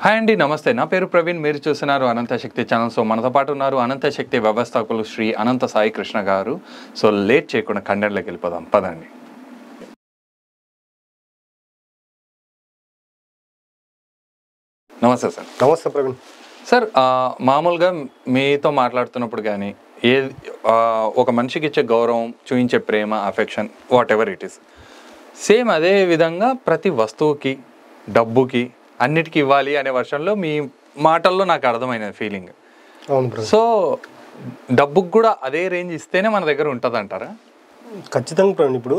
Hi అండి, నమస్తే. నా పేరు ప్రవీణ్. మీరు చూస్తున్నారు అనంత శక్తి ఛానల్. సో మనతో పాటు ఉన్నారు అనంత శక్తి వ్యవస్థాపకులు శ్రీ అనంత సాయి కృష్ణ గారు. సో లేట్ చేయకుండా కంటెంట్లోకి వెళ్ళిపోదాం, పదండి. నమస్తే సార్. నమస్తే ప్రవీణ్ సార్, మామూలుగా మీతో మాట్లాడుతున్నప్పుడు కానీ ఒక మనిషికి ఇచ్చే గౌరవం, చూపించే ప్రేమ, affection, whatever it is, same అదే విధంగా ప్రతి వస్తువుకి, డబ్బుకి, అన్నిటికీ ఇవ్వాలి అనే వర్షంలో మీ మాటల్లో నాకు అర్థమైన ఫీలింగ్. అవును. సో డబ్బుకు కూడా అదే రేంజ్ ఇస్తేనే మన దగ్గర ఉంటుంది అంటారా? ఖచ్చితంగా ప్రవీణ్. ఇప్పుడు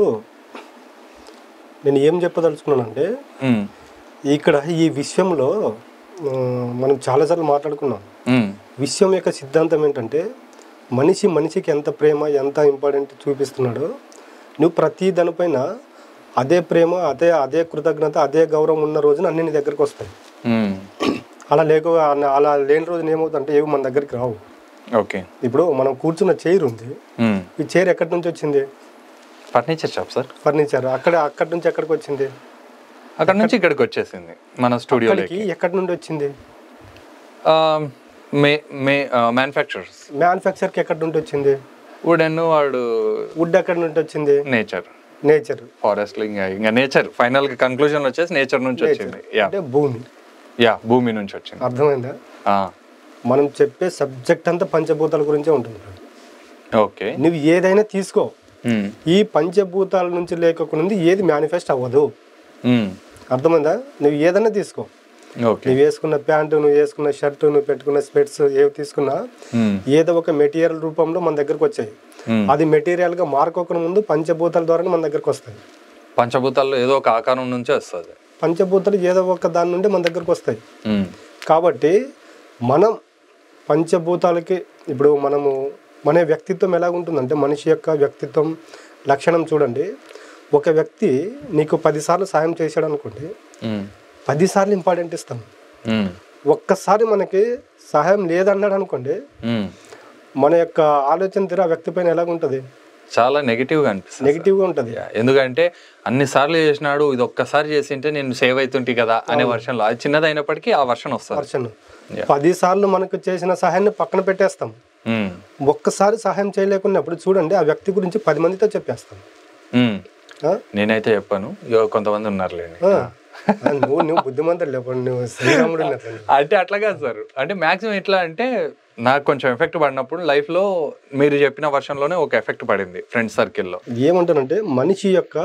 నేను ఏం చెప్పదలుచుకున్నానంటే, ఇక్కడ ఈ విషయంలో మనం చాలాసార్లు మాట్లాడుకున్నాం. విషయం యొక్క సిద్ధాంతం ఏంటంటే, మనిషికి ఎంత ప్రేమ, ఎంత ఇంపార్టెంట్ చూపిస్తున్నాడో, నువ్వు ప్రతి దానిపైన అదే ప్రేమ, అదే కృతజ్ఞత, అదే గౌరవం ఉన్న రోజున అన్ని నీ దగ్గరికి వస్తాయి. అలా లేని రోజున ఏమవుతుందంటే ఏవి మన దగ్గరికి రావు. ఓకే. ఇప్పుడు మనం కూర్చున్న చైర్ ఉంది, ఈ చైర్ ఎక్కడి నుంచి వచ్చింది? Furniture shop sir. ఫర్నిచర్ అక్కడి నుంచి ఎక్కడికి వచ్చింది? అక్కడ నుంచి ఇక్కడికి వచ్చేసింది మన స్టూడియోకి. ఎక్కడి నుండి వచ్చింది? మ్యానుఫ్యాక్చర్కి ఎక్కడి నుండి వచ్చింది? వుడ్ ఎక్కడి నుండి వచ్చింది? నేచర్ ఫారెస్ట్, ఇంకా నేచర్. ఫైనల్ గా కన్క్లూజన్ వచ్చేసి నేచర్ నుంచి వచ్చింది. అంటే భూమి నుంచి వచ్చింది. అర్థమైందా? మనం చెప్పే సబ్జెక్ట్ అంతా పంచభూతాల గురించే ఉంటుంది. ఓకే. నువ్వు ఏదైనా తీసుకో, ఈ పంచభూతాల నుంచి లేకుండా ఏది మేనిఫెస్ట్ అవ్వదు. అర్థమైందా? నువ్వు ఏదైనా తీసుకో, నువ్వు వేసుకున్న ప్యాంటు, నువ్వు వేసుకున్న షర్టు, నువ్వు పెట్టుకున్న స్పెట్స్, ఏవి తీసుకున్నా ఏదో ఒక మెటీరియల్ రూపంలో మన దగ్గరకు వచ్చాయి. అది మెటీరియల్ గా మారుకోక ముందు పంచభూతాల ద్వారా మన దగ్గరకు వస్తాయి. పంచభూతాల్లో ఏదో ఒక ఆకారం నుంచే వస్తుంది. పంచభూతాలు ఏదో ఒక దాని నుండి మన దగ్గరకు వస్తాయి. కాబట్టి మనం పంచభూతాలకి ఇప్పుడు మన వ్యక్తిత్వం ఎలాగుంటుందంటే, మనిషి యొక్క వ్యక్తిత్వం లక్షణం చూడండి. ఒక వ్యక్తి నీకు 10 సార్లు సాయం చేశాడు అనుకోండి, 10 సార్లు ఇంపార్టెంట్ ఇస్తాం. ఒక్కసారి మనకి సహాయం లేదన్నాడు అనుకోండి, మన యొక్క ఆలోచన తీరు ఆ వ్యక్తి పైన ఎలాగుంటది? చాలా నెగిటివ్గా అనిపిస్తుంది. నెగిటివ్గా ఉంటుంది. ఎందుకంటే అన్ని సార్లు చేసినాడు, ఇది ఒక్కసారి చేసింటే నేను సేవ్ అవుతుంటే కదా అనే వర్షన్లో, అది చిన్నదైనప్పటికీ ఆ వర్షన్ వస్తుంది. 10 సార్లు మనకు చేసిన సహాయాన్ని పక్కన పెట్టేస్తాం. ఒక్కసారి సహాయం చేయలేకున్నప్పుడు చూడండి, ఆ వ్యక్తి గురించి 10 మందితో చెప్పేస్తాం. నేనైతే చెప్పాను, కొంతమంది ఉన్నారులేండి. నువ్వు బుద్ధిమంతుడు లేవు, నువ్వు శ్రీరాముడు. అంటే అట్లా కాదు సార్. అంటే మాక్సిమం ఎట్లా అంటే, నాకు కొంచెం ఎఫెక్ట్ పడినప్పుడు లైఫ్ లో మీరు చెప్పిన వర్షన్లోనే ఒక ఎఫెక్ట్ పడింది ఫ్రెండ్ సర్కిల్లో. ఏమంటానంటే, మనిషి యొక్క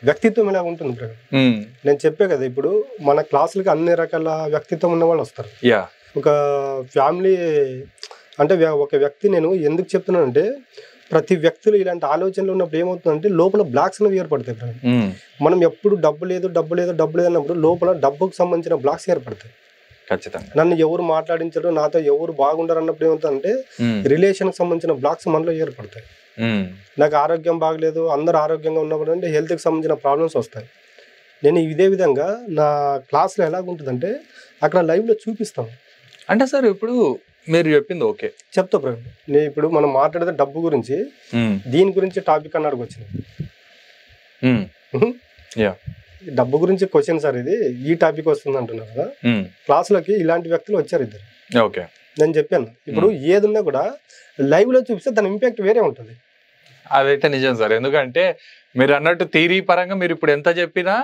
వ్యక్తిత్వం ఇలా ఉంటుంది. నేను చెప్పే కదా, ఇప్పుడు మన క్లాసులకి అన్ని రకాల వ్యక్తిత్వం ఉన్న వాళ్ళు వస్తారు. ఒక ఫ్యామిలీ అంటే ఒక వ్యక్తి, నేను ఎందుకు చెప్తున్నానంటే, ప్రతి వ్యక్తులు ఇలాంటి ఆలోచనలు ఉన్నప్పుడు ఏమవుతుందంటే లోపల బ్లాక్స్ అనేవి ఏర్పడతాయి. మనం ఎప్పుడు డబ్బు లేదు అన్నప్పుడు లోపల డబ్బుకు సంబంధించిన బ్లాక్స్ ఏర్పడతాయి. ఖచ్చితంగా. నన్ను ఎవరు మాట్లాడించరు, నాతో ఎవరు బాగుండరు అన్నప్పుడు ఏమవుతుందంటే రిలేషన్కి సంబంధించిన బ్లాక్స్ మనలో ఏర్పడతాయి. నాకు ఆరోగ్యం బాగలేదు, అందరూ ఆరోగ్యంగా ఉన్నప్పుడు అంటే హెల్త్కి సంబంధించిన ప్రాబ్లమ్స్ వస్తాయి. నేను ఇదే విధంగా నా క్లాస్లో ఎలాగుంటుందంటే, అక్కడ లైవ్లో చూపిస్తాను. అంటే సార్, ఇప్పుడు మీరు చెప్పింది ఓకే, చెప్తా ప్రవీణ్. నేను ఇప్పుడు మనం మాట్లాడితే డబ్బు గురించి, దీని గురించి టాపిక్ అన్నాడు వచ్చింది. డబ్బు గురించి క్వశ్చన్ సార్, ఇది ఈ టాపిక్ వస్తుంది అంటున్నారు కదా. క్లాసులోకి ఇలాంటి వ్యక్తులు వచ్చారు 2. ఓకే. నేను చెప్పాను, ఇప్పుడు ఏదున్నా కూడా లైవ్ లో చూపిస్తే దాని ఇంపాక్ట్ వేరే ఉంటుంది. అదైతే నిజం సార్. ఎందుకంటే మీరు అన్నట్టు థియరీ పరంగా మీరు ఇప్పుడు ఎంత చెప్పినా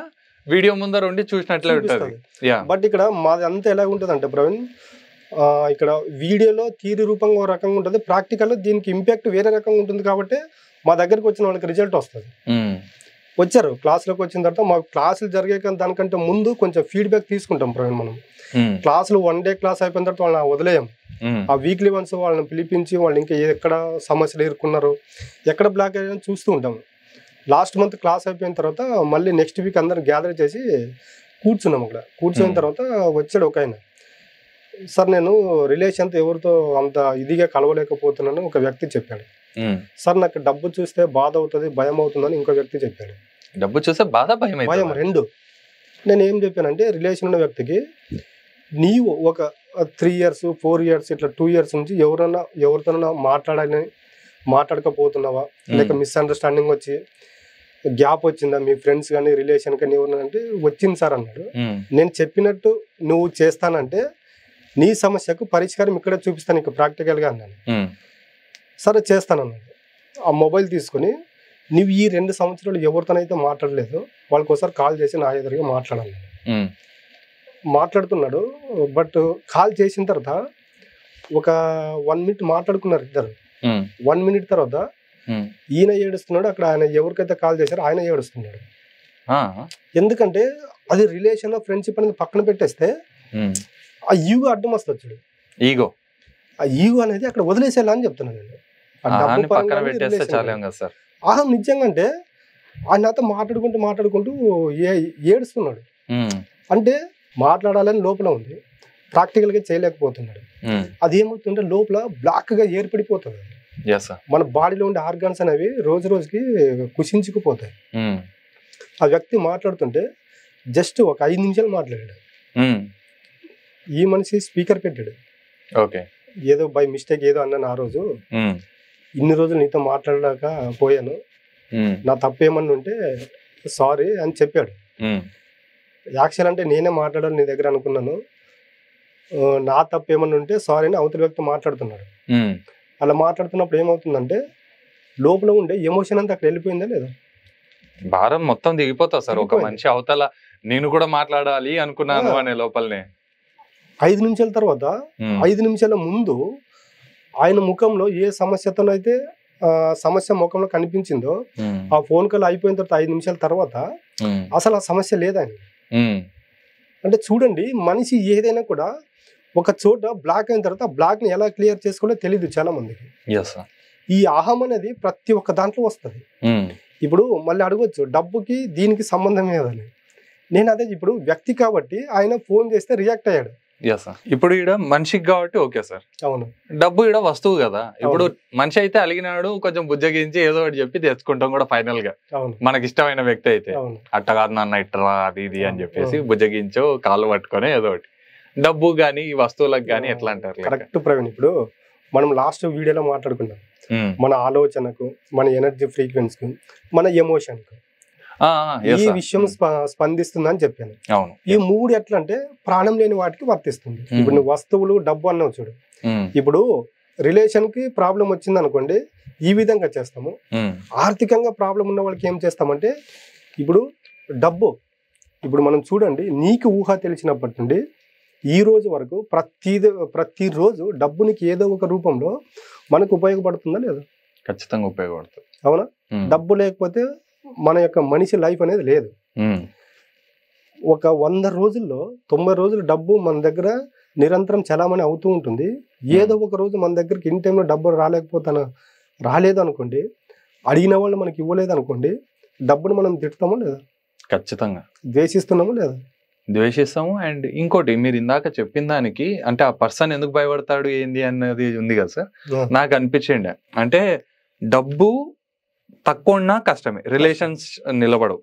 వీడియో ముందర ఉండి చూసినట్లే ఉంటుంది. బట్ ఇక్కడ మాది అంతా ఎలా ఉంటుంది అంటే ప్రవీణ్, ఇక్కడ వీడియోలో థియరీ రూపంగా ఒక రకంగా ఉంటుంది, ప్రాక్టికల్లో దీనికి ఇంపాక్ట్ వేరే రకంగా ఉంటుంది. కాబట్టి మా దగ్గరికి వచ్చిన వాళ్ళకి రిజల్ట్ వస్తుంది. వచ్చారు క్లాసులోకి వచ్చిన తర్వాత, మా క్లాసులు జరిగే దానికంటే ముందు కొంచెం ఫీడ్బ్యాక్ తీసుకుంటాం ప్రవీణ్. మనం క్లాసులు 1 డే క్లాస్ అయిపోయిన తర్వాత వాళ్ళని వదిలేయం. ఆ వీక్లీ వన్స్ వాళ్ళని పిలిపించి వాళ్ళు ఇంకా ఎక్కడ సమస్యలు ఎదుర్కొన్నారు, ఎక్కడ బ్లాక్ అయ్యారని చూస్తూ ఉంటాం. లాస్ట్ మంత్ క్లాస్ అయిపోయిన తర్వాత మళ్ళీ నెక్స్ట్ వీక్ అందరం గ్యాదర్ చేసి కూర్చున్నాం. అక్కడ కూర్చున్న తర్వాత వచ్చాడు ఒక ఆయన, సార్ నేను రిలేషన్తో ఎవరితో అంత ఇదిగా కలవలేకపోతున్నాను ఒక వ్యక్తి చెప్పాడు. సార్ నాకు డబ్బు చూస్తే బాధ అవుతుంది, భయం అవుతుందని ఇంకో వ్యక్తి చెప్పాడు. డబ్బు చూస్తే బాధ, భయం 2. నేను ఏం చెప్పానంటే, రిలేషన్ ఉన్న వ్యక్తికి నీవు ఒక 3 years 4 years ఇట్లా 2 years నుంచి ఎవరితోనైనా మాట్లాడకపోతున్నావా, లేక మిస్అండర్స్టాండింగ్ వచ్చి గ్యాప్ వచ్చిందా మీ ఫ్రెండ్స్ కానీ రిలేషన్ కానీ ఎవరు అంటే వచ్చింది సార్ అన్నాడు. నేను చెప్పినట్టు నువ్వు చేస్తానంటే నీ సమస్యకు పరిష్కారం ఇక్కడ చూపిస్తాను నీకు ప్రాక్టికల్గా అన్నాను. సరే చేస్తానన్నాడు. ఆ మొబైల్ తీసుకుని నువ్వు ఈ 2 సంవత్సరాలు ఎవరితోనైతే మాట్లాడలేదు వాళ్ళకి ఒకసారి కాల్ చేసి నా ఎదురుగా మాట్లాడాలి. మాట్లాడుతున్నాడు. బట్ కాల్ చేసిన తర్వాత ఒక 1 minute మాట్లాడుకున్నారు ఇద్దరు. 1 minute తర్వాత ఈయన ఏడుస్తున్నాడు, అక్కడ ఆయన ఎవరికైతే కాల్ చేశారో ఆయన ఏడుస్తున్నాడు. ఎందుకంటే అది రిలేషన్ ఫ్రెండ్షిప్ అనేది పక్కన పెట్టేస్తే ఆ ఈగో అడ్డం వస్తుంది చూడు. ఈగో ఆ ఈగో అనేది అక్కడ వదిలేసేలా అని చెప్తున్నాను నేను. నిజంగా అంటే ఆయన నాతో మాట్లాడుకుంటూ ఏడుస్తున్నాడు. అంటే మాట్లాడాలని లోపల ఉంది, ప్రాక్టికల్ గా చేయలేకపోతున్నాడు. అది ఏమవుతుంటే లోపల బ్లాక్ గా ఏర్పడిపోతుంది. మన బాడీలో ఉండే ఆర్గాన్స్ అనేవి రోజు రోజుకి కుషించుకుపోతాయి. ఆ వ్యక్తి మాట్లాడుతుంటే జస్ట్ ఒక 5 నిమిషాలు మాట్లాడాడు. ఈ మనిషి స్పీకర్ పెట్టాడు. ఏదో బై మిస్టేక్ ఏదో అన్నాను ఆ రోజు, ఇన్ని రోజులు నీతో మాట్లాడలేక పోయాను, నా తప్పేమన్నా ఉంటే సారీ అని చెప్పాడు. యాక్చువల్ అంటే నేనే మాట్లాడాలి నీ దగ్గర అనుకున్నాను, నా తప్పేమన్నా ఉంటే సారీ అని అవతల వ్యక్తి మాట్లాడుతున్నాడు. అలా మాట్లాడుతున్నప్పుడు ఏమవుతుందంటే లోపల ఉండే ఎమోషన్ అంతా అక్కడ వెళ్ళిపోయిందా లేదా, భారం మొత్తం దిగిపోతా సార్. ఒక మనిషి అవతల నేను కూడా మాట్లాడాలి అనుకున్నాను అనే లోపలనే 5 నిమిషాల తర్వాత 5 నిమిషాల ముందు ఆయన ముఖంలో ఏ సమస్యతోనైతే సమస్య ముఖంలో కనిపించిందో ఆ ఫోన్ కాల్ అయిపోయిన తర్వాత 5 నిమిషాల తర్వాత అసలు ఆ సమస్య లేదని. అంటే చూడండి, మనిషి ఏదైనా కూడా ఒక చోట బ్లాక్ అయిన తర్వాత బ్లాక్ ని ఎలా క్లియర్ చేసుకోవాలో తెలియదు చాలా మందికి. ఈ అహం అనేది ప్రతి ఒక్క దాంట్లో వస్తుంది. ఇప్పుడు మళ్ళీ అడగొచ్చు డబ్బుకి దీనికి సంబంధం ఏదని. నేను అదే ఇప్పుడు వ్యక్తి కాబట్టి ఆయన ఫోన్ చేస్తే రియాక్ట్ అయ్యాడు. ఇప్పుడు ఈడ మనిషికి కాబట్టి ఓకే సార్. అవును, డబ్బు ఈడ వస్తువు కదా. ఇప్పుడు మనిషి అయితే అలిగినాడు, కొంచెం బుజ్జగించి ఏదో ఒకటి చెప్పి తెచ్చుకుంటాం కూడా ఫైనల్ గా. మనకి ఇష్టమైన వ్యక్తి అయితే అట్ట కాదు నాన్న ఇట్టరా అది ఇది అని చెప్పేసి బుజ్జగించో కాళ్ళు పట్టుకొని ఏదో ఒకటి. డబ్బు గానీ ఈ వస్తువులకు గానీ ఎట్లా అంటారు? కరెక్ట్ ప్రవీణ్. ఇప్పుడు మనం లాస్ట్ వీడియోలో మాట్లాడుకున్నాం మన ఆలోచనకు, మన ఎనర్జీ ఫ్రీక్వెన్సీకి, మన ఎమోషన్ కు ఈ విషయం స్పందిస్తుందని చెప్పాను. ఈ 3 ఎట్లా అంటే ప్రాణం లేని వాటికి వర్తిస్తుంది. ఇప్పుడు నువ్వు వస్తువులు డబ్బు అన్నావు చూడు, ఇప్పుడు రిలేషన్ కి ప్రాబ్లం వచ్చింది అనుకోండి ఈ విధంగా చేస్తాము. ఆర్థికంగా ప్రాబ్లం ఉన్న వాళ్ళకి ఏం చేస్తామంటే ఇప్పుడు డబ్బు, ఇప్పుడు మనం చూడండి నీకు ఊహ తెలిసినప్పటి నుండి ఈ రోజు వరకు ప్రతిరోజు డబ్బు నీకు ఏదో ఒక రూపంలో మనకు ఉపయోగపడుతుందా లేదా? ఖచ్చితంగా ఉపయోగపడుతుంది. అవునా? డబ్బు లేకపోతే మన యొక్క మనిషి లైఫ్ అనేది లేదు. ఒక 100 రోజుల్లో 90 రోజులు డబ్బు మన దగ్గర నిరంతరం చలామణి అవుతూ ఉంటుంది. ఏదో ఒక రోజు మన దగ్గరికి ఇన్ టైంలో డబ్బు రాలేదు అనుకోండి, అడిగిన వాళ్ళు మనకి ఇవ్వలేదు అనుకోండి, డబ్బును మనం తిట్టుతామో లేదా? ఖచ్చితంగా. ద్వేషిస్తున్నామో లేదా? ద్వేషిస్తాము. అండ్ ఇంకోటి మీరు ఇందాక చెప్పిన దానికి అంటే ఆ పర్సన్ ఎందుకు భయపడతాడు ఏంది అన్నది ఉంది కదా సార్. నాకు అనిపించిండే అంటే డబ్బు తక్కువ ఉన్నా కష్టమే, రిలేషన్స్ నిలబడవు.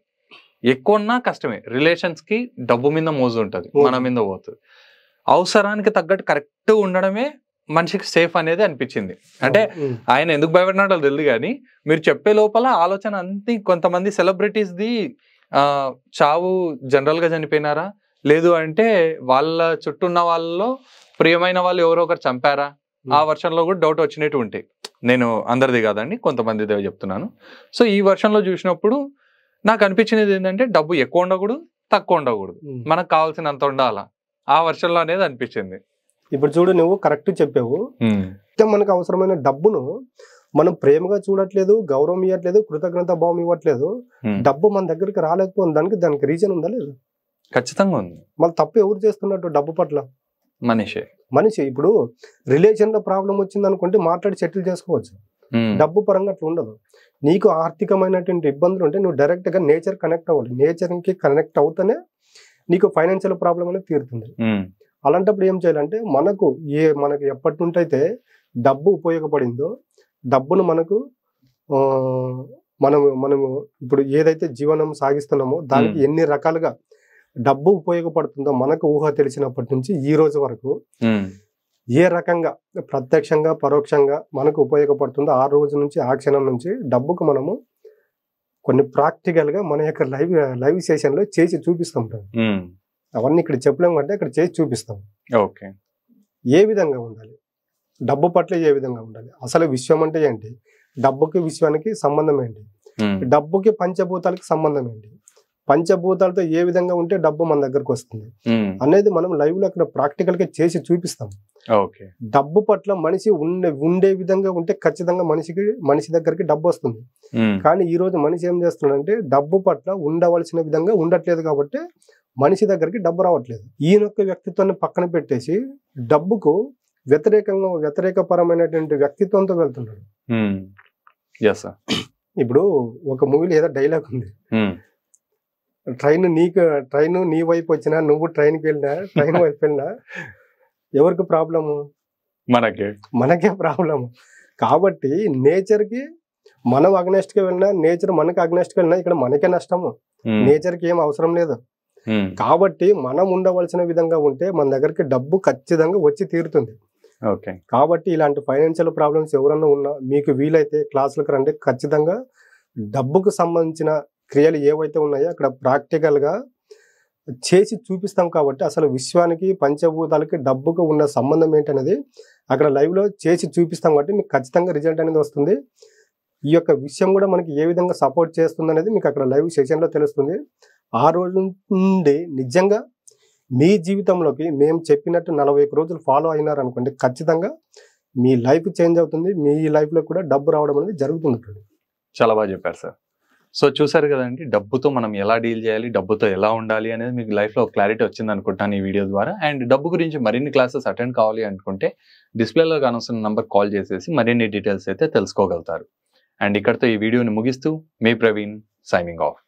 ఎక్కువ ఉన్నా కష్టమే, రిలేషన్స్ కి డబ్బు మీద మోజు ఉంటుంది, మన మీద పోతుంది. అవసరానికి తగ్గట్టు కరెక్ట్ ఉండడమే మనిషికి సేఫ్ అనేది అనిపించింది. అంటే ఆయన ఎందుకు భయపడినాడో తెలియదు కానీ మీరు చెప్పే లోపల ఆలోచన అంతే. కొంతమంది సెలబ్రిటీస్ది చావు జనరల్ గా చనిపోయినారా, లేదు అంటే వాళ్ళ చుట్టూ ఉన్న వాళ్ళలో ప్రియమైన వాళ్ళు ఎవరో ఒకరు చంపారా, ఆ వర్షంలో కూడా డౌట్ వచ్చినట్టు ఉంటాయి. నేను అందరిది కాదండి, కొంతమందిదే చెప్తున్నాను. సో ఈ వర్షంలో చూసినప్పుడు నాకు అనిపించినది ఏంటంటే డబ్బు ఎక్కువ ఉండకూడదు, తక్కువ ఉండకూడదు, మనకు కావాల్సినంత ఉండాలా, ఆ వర్షంలో అనేది అనిపించింది. ఇప్పుడు చూడు, నువ్వు కరెక్ట్ చెప్పావు. మనకు అవసరమైన డబ్బును మనం ప్రేమగా చూడట్లేదు, గౌరవం ఇవ్వట్లేదు, కృతజ్ఞత భావం ఇవ్వట్లేదు. డబ్బు మన దగ్గరికి రాలేకపోయింది, దానికి రీజన్ ఉందా లేదు? ఖచ్చితంగా ఉంది. మళ్ళీ తప్పు ఎవరు చేస్తున్నట్టు డబ్బు పట్ల? మనిషి. ఇప్పుడు రిలేషన్ లో ప్రాబ్లం వచ్చింది అనుకుంటే మాట్లాడి సెటిల్ చేసుకోవచ్చు. డబ్బు పరంగా అట్లా ఉండదు. నీకు ఆర్థికమైనటువంటి ఇబ్బందులు ఉంటే నువ్వు డైరెక్ట్ గా నేచర్ కనెక్ట్ అవ్వాలి. నేచర్ కి కనెక్ట్ అవుతేనే నీకు ఫైనాన్షియల్ ప్రాబ్లం అనేది తీరుతుంది. అలాంటప్పుడు ఏం చేయాలంటే మనకు ఎప్పటి నుండి అయితే డబ్బు ఉపయోగపడిందో, డబ్బును మనకు మనము ఇప్పుడు ఏదైతే జీవనం సాగిస్తున్నామో దానికి ఎన్ని రకాలుగా డబ్బు ఉపయోగపడుతుందో మనకు ఊహ తెలిసినప్పటి నుంచి ఈ రోజు వరకు ఏ రకంగా ప్రత్యక్షంగా పరోక్షంగా మనకు ఉపయోగపడుతుందో ఆ రోజు నుంచి, ఆ క్షణం నుంచి డబ్బుకు మనము కొన్ని ప్రాక్టికల్గా మన యొక్క లైవ్ సెషన్లో చేసి చూపిస్తాం బ్రదర్. అవన్నీ ఇక్కడ చెప్పలేము అంటే ఇక్కడ చేసి చూపిస్తాం. ఓకే. ఏ విధంగా ఉండాలి, డబ్బు పట్ల ఏ విధంగా ఉండాలి, అసలు విశ్వం అంటే ఏంటి, డబ్బుకి విశ్వానికి సంబంధం ఏంటి, డబ్బుకి పంచభూతాలకి సంబంధం ఏంటి, పంచభూతాలతో ఏ విధంగా ఉంటే డబ్బు మన దగ్గరకు వస్తుంది అనేది మనం లైవ్ లో అక్కడ ప్రాక్టికల్ గా చేసి చూపిస్తాం. డబ్బు పట్ల మనిషి ఉండే విధంగా ఉంటే ఖచ్చితంగా మనిషి దగ్గరికి డబ్బు వస్తుంది. కానీ ఈ రోజు మనిషి ఏం చేస్తున్నాడంటే డబ్బు పట్ల ఉండవలసిన విధంగా ఉండట్లేదు కాబట్టి మనిషి దగ్గరికి డబ్బు రావట్లేదు. ఈయనొక్క వ్యక్తిత్వాన్ని పక్కన పెట్టేసి డబ్బుకు వ్యతిరేకపరమైనటువంటి వ్యక్తిత్వంతో వెళ్తున్నాడు. ఇప్పుడు ఒక మూవీలో ఏదో డైలాగ్ ఉంది, ట్రైన్ నీ వైపు వచ్చినా నువ్వు ట్రైన్ వైపు వెళ్ళినా ఎవరికి ప్రాబ్లము, మనకే ప్రాబ్లము. కాబట్టి నేచర్ కి మనం అగ్నెస్ట్ గా వెళ్ళినా, నేచర్ మనకి అగ్నెస్ట్ గా వెళ్ళినా ఇక్కడ మనకే నష్టము. నేచర్ కి ఏం అవసరం లేదు. కాబట్టి మనం ఉండవలసిన విధంగా ఉంటే మన దగ్గరికి డబ్బు ఖచ్చితంగా వచ్చి తీరుతుంది. కాబట్టి ఇలాంటి ఫైనాన్షియల్ ప్రాబ్లమ్స్ ఎవరన్నా ఉన్నా మీకు వీలైతే క్లాసులకు రండి. ఖచ్చితంగా డబ్బుకు సంబంధించిన క్రియలు ఏవైతే ఉన్నాయో అక్కడ ప్రాక్టికల్ గా చేసి చూపిస్తాం. కాబట్టి అసలు విశ్వానికి పంచభూతాలకి డబ్బుకు ఉన్న సంబంధం ఏంటనేది అక్కడ లైవ్ లో చేసి చూపిస్తాం. కాబట్టి మీకు ఖచ్చితంగా రిజల్ట్ అనేది వస్తుంది. ఈ యొక్క విషయం కూడా మనకి ఏ విధంగా సపోర్ట్ చేస్తుంది అనేది మీకు అక్కడ లైవ్ సెషన్ లో తెలుస్తుంది. ఆ రోజు నుండి నిజంగా మీ జీవితంలోకి మేము చెప్పినట్టు 41 రోజులు ఫాలో అయినారనుకోండి, ఖచ్చితంగా మీ లైఫ్ చేంజ్ అవుతుంది. మీ లైఫ్ లో కూడా డబ్బు రావడం అనేది జరుగుతుంది. చాలా బాగా చెప్పారు సార్. సో చూసారు కదండి, డబ్బుతో మనం ఎలా డీల్ చేయాలి, డబ్బుతో ఎలా ఉండాలి అనేది మీకు లైఫ్లో క్లారిటీ వచ్చింది అనుకుంటాను ఈ వీడియో ద్వారా. అండ్ డబ్బు గురించి మరిన్ని క్లాసెస్ అటెండ్ కావాలి అనుకుంటే డిస్ప్లేలో కానొస్తున్న నంబర్ కాల్ చేసేసి మరిన్ని డీటెయిల్స్ అయితే తెలుసుకోగలుగుతారు. అండ్ ఇక్కడితో ఈ వీడియోని ముగిస్తూ మీ ప్రవీణ్ సైనింగ్ ఆఫ్.